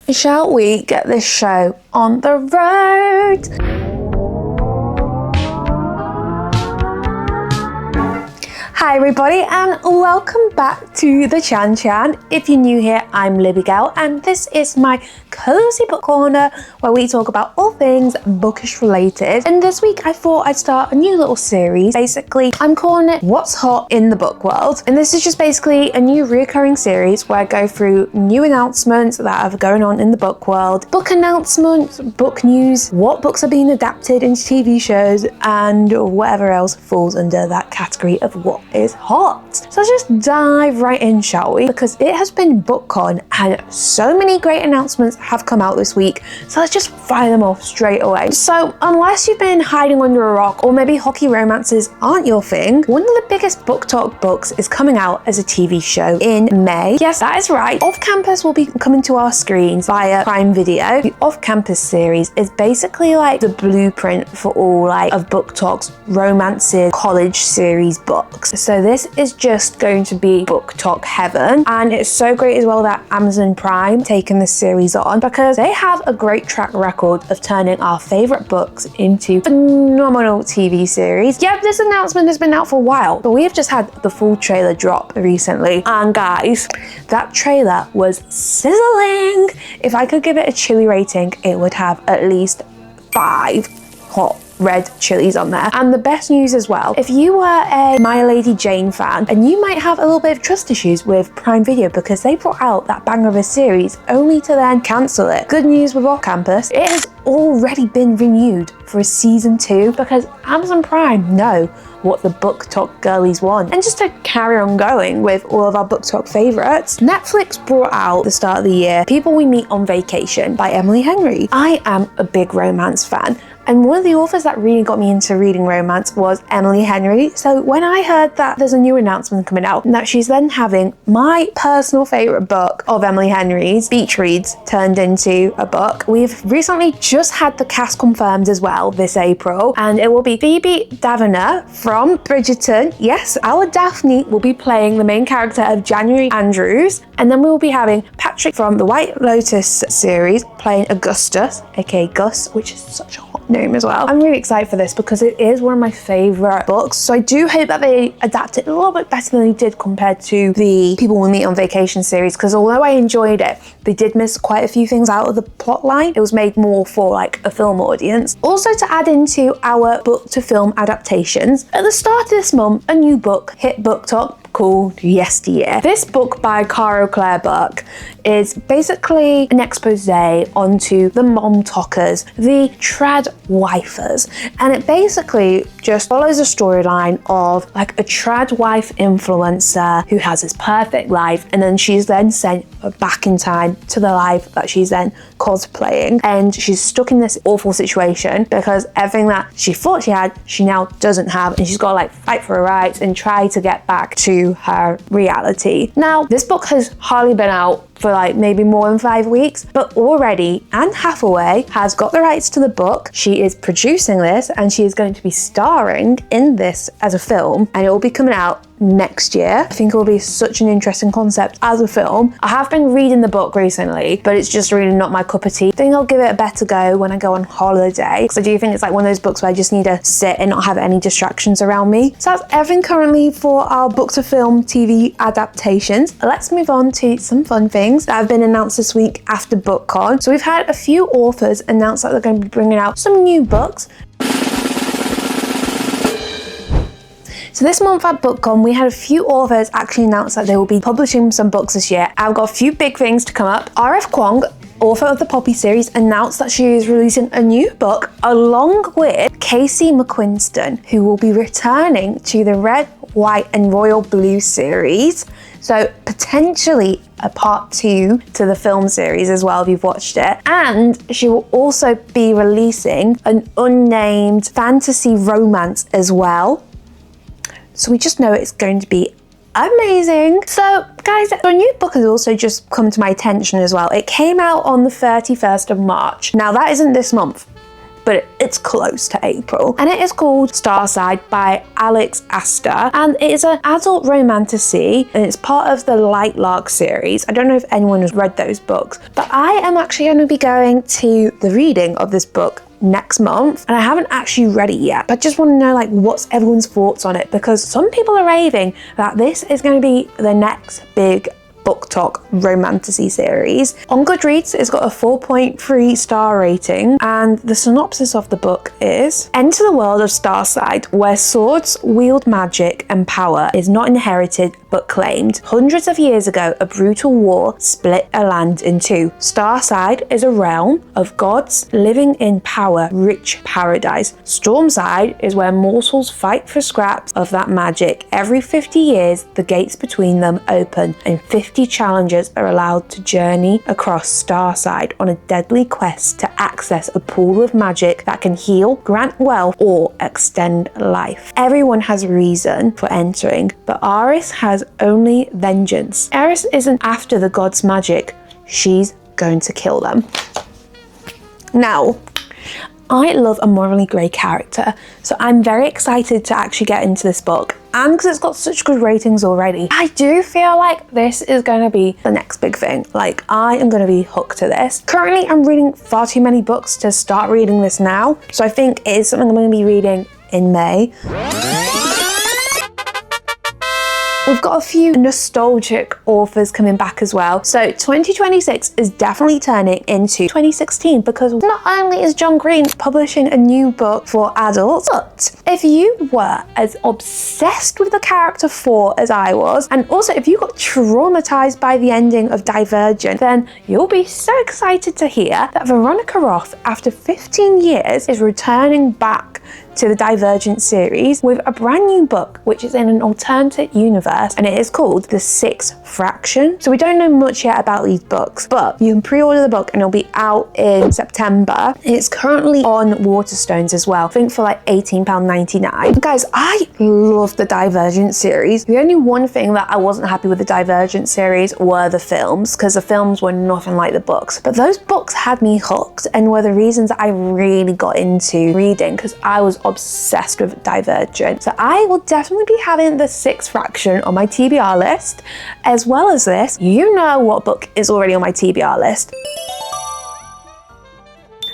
Shall we get this show on the road? Hi everybody and welcome back to the Chan Chan. If you're new here, I'm Libby Girl and this is my cozy book corner where we talk about all things bookish related. And this week I thought I'd start a new little series. Basically, I'm calling it What's Hot in the Book World. And this is just basically a new reoccurring series where I go through new announcements that are going on in the book world, book announcements, book news, what books are being adapted into TV shows, and whatever else falls under that category of what is hot. So let's just dive right in, shall we? Because it has been Bookcon and so many great announcements have come out this week. So let's just fire them off straight away. So unless you've been hiding under a rock or maybe hockey romances aren't your thing, one of the biggest BookTok books is coming out as a TV show in May. Yes, that is right. Off Campus will be coming to our screens via Prime Video. The Off Campus series is basically like the blueprint for all of BookTok's romances college series books. So this is just going to be BookTok heaven, and it's so great as well that Amazon Prime taken this series on because they have a great track record of turning our favorite books into phenomenal TV series. Yeah, this announcement has been out for a while, but we have just had the full trailer drop recently, and guys, that trailer was sizzling. If I could give it a chili rating, it would have at least 5 hot red chilies on there. And the best news as well, if you were a My Lady Jane fan, and you might have a little bit of trust issues with Prime Video because they brought out that banger of a series only to then cancel it. Good news with Off Campus, it has already been renewed for a season 2 because Amazon Prime know what the BookTok girlies want. And just to carry on going with all of our BookTok favorites, Netflix brought out the start of the year People We Meet on Vacation by Emily Henry. I am a big romance fan, and one of the authors that really got me into reading romance was Emily Henry. So when I heard that there's a new announcement coming out and that she's then having my personal favorite book of Emily Henry's, Beach Reads, turned into a book, we've recently just had the cast confirmed as well this April, and it will be Phoebe Davenant from Bridgerton. Yes, our Daphne will be playing the main character of January Andrews, and then we will be having Patrick from the White Lotus series playing Augustus, aka Gus, which is such a hot name as well. I'm really excited for this because it is one of my favorite books, so I do hope that they adapt it a little bit better than they did compared to the People We Meet on Vacation series, because although I enjoyed it, they did miss quite a few things out of the plot line. It was made more for a film audience. Also, to add into our book to film adaptations, at the start of this month, a new book hit BookTok called Yesteryear. This book by Caro Claire Buck is basically an expose onto the mom talkers, the trad wifers, and it basically just follows a storyline of a trad wife influencer who has this perfect life, and then she's then sent back in time to the life that she's then cosplaying, and she's stuck in this awful situation because everything that she thought she had, she now doesn't have, and she's got to fight for her rights and try to get back to her reality. Now, this book has hardly been out for maybe more than 5 weeks, but already Anne Hathaway has got the rights to the book. She is producing this and she is going to be starring in this as a film, and it will be coming out next year. I think it will be such an interesting concept as a film. I have been reading the book recently, but it's just really not my cup of tea. I think I'll give it a better go when I go on holiday, because I do think it's one of those books where I just need to sit and not have any distractions around me. So that's everything currently for our book to film TV adaptations. Let's move on to some fun things that have been announced this week after BookCon. So we've had a few authors announce that they're going to be bringing out some new books. So this month at BookCon, we had a few authors actually announce that they will be publishing some books this year. I've got a few big things to come up. R.F. Kuang, author of the Poppy series, announced that she is releasing a new book along with Casey McQuiston, who will be returning to the Red, White and Royal Blue series. So potentially a part 2 to the film series as well if you've watched it. And she will also be releasing an unnamed fantasy romance as well. So we just know it's going to be amazing. So guys, a new book has also just come to my attention as well. It came out on the 31st of March. Now that isn't this month, but it's close to April. And it is called Starside by Alex Astor, and it is an adult romantasy, and it's part of the Lightlark series. I don't know if anyone has read those books, but I am actually going to be going to the reading of this book next month, and I haven't actually read it yet, but just want to know like what's everyone's thoughts on it, because some people are raving that this is going to be the next big BookTok romantasy series. On Goodreads, it's got a 4.3 star rating, and the synopsis of the book is: enter the world of Starside, where swords wield magic and power is not inherited but claimed. Hundreds of years ago, a brutal war split a land in two. Starside is a realm of gods living in power-rich paradise. Stormside is where mortals fight for scraps of that magic. Every 50 years, the gates between them open, and 50 challengers are allowed to journey across Starside on a deadly quest to access a pool of magic that can heal, grant wealth, or extend life. Everyone has a reason for entering, but Aris has only vengeance. Aris isn't after the gods' magic, she's going to kill them. Now, I love a morally grey character, so I'm very excited to actually get into this book, and because it's got such good ratings already, I do feel like this is going to be the next big thing. Like, I am going to be hooked to this. Currently, I'm reading far too many books to start reading this now, so I think it is something I'm going to be reading in May. We've got a few nostalgic authors coming back as well. So 2026 is definitely turning into 2016, because not only is John Green publishing a new book for adults, but if you were as obsessed with the character 4 as I was, and also if you got traumatized by the ending of Divergent, then you'll be so excited to hear that Veronica Roth, after 15 years, is returning back to the Divergent series with a brand new book, which is in an alternate universe, and it is called The Sixth Fraction. So we don't know much yet about these books, but you can pre-order the book and it'll be out in September. It's currently on Waterstones as well, I think for like £18.99. Guys, I love the Divergent series. The only one thing that I wasn't happy with the Divergent series were the films, because the films were nothing like the books, but those books had me hooked and were the reasons I really got into reading, because I was obsessed with Divergent. So I will definitely be having The Sixth Fraction on my TBR list, as well as this. You know what book is already on my TBR list.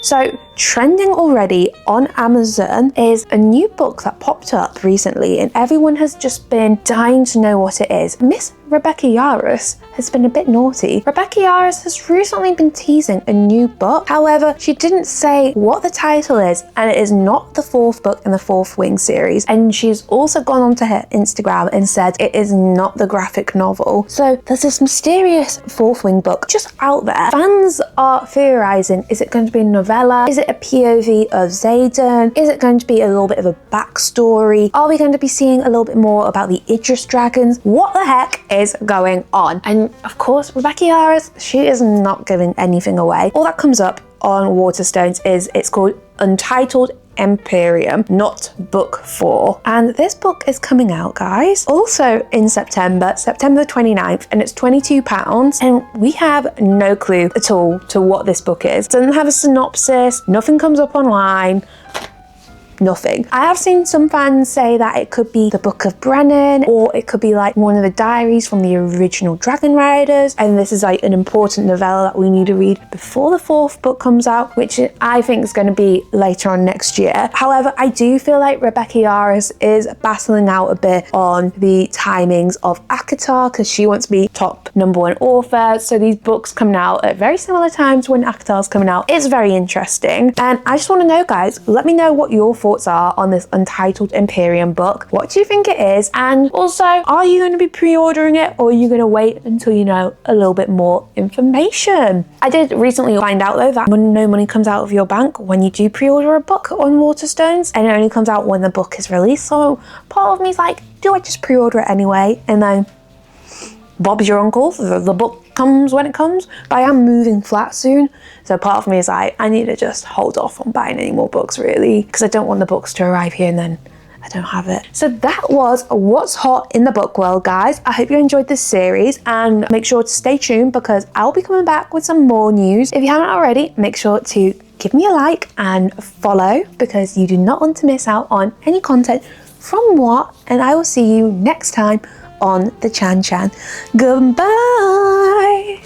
So trending already on Amazon is a new book that popped up recently, and everyone has just been dying to know what it is. Miss Rebecca Yarros has been a bit naughty. Rebecca Yarros has recently been teasing a new book. However, she didn't say what the title is, and it is not the 4th book in the 4th Wing series. And she's also gone onto her Instagram and said it is not the graphic novel. So there's this mysterious 4th Wing book just out there. Fans are theorizing, is it going to be a novella? Is it a POV of Xaden? Is it going to be a little bit of a backstory? Are we going to be seeing a little bit more about the Idris dragons? What the heck is going on? And of course, Rebecca Yarros, she is not giving anything away. All that comes up on Waterstones is it's called Untitled Imperium, not book 4. And this book is coming out, guys, also in September the 29th, and it's £22. And we have no clue at all to what this book is. It doesn't have a synopsis, nothing comes up online. Nothing. I have seen some fans say that it could be the Book of Brennan, or it could be like one of the diaries from the original Dragon Riders, and this is like an important novella that we need to read before the 4th book comes out, which I think is going to be later on next year. However, I do feel like Rebecca Yarros is battling out a bit on the timings of ACOTAR, because she wants to be top #1 author, so these books coming out at very similar times when ACOTAR's coming out. It's very interesting, and I just want to know, guys, let me know what your thoughts are on this Untitled Imperium book. What do you think it is? And also, are you going to be pre-ordering it, or are you going to wait until you know a little bit more information? I did recently find out though that no money comes out of your bank when you do pre-order a book on Waterstones, and it only comes out when the book is released. So part of me is like, do I just pre-order it anyway, and then Bob's your uncle, the book comes when it comes? But I am moving flat soon, so part of me is like, I need to just hold off on buying any more books, really, because I don't want the books to arrive here and then I don't have it. So that was what's hot in the book world, guys. I hope you enjoyed this series, and make sure to stay tuned because I'll be coming back with some more news. If you haven't already, make sure to give me a like and follow because you do not want to miss out on any content from what, and I will see you next time on the Chan Chan. Goodbye!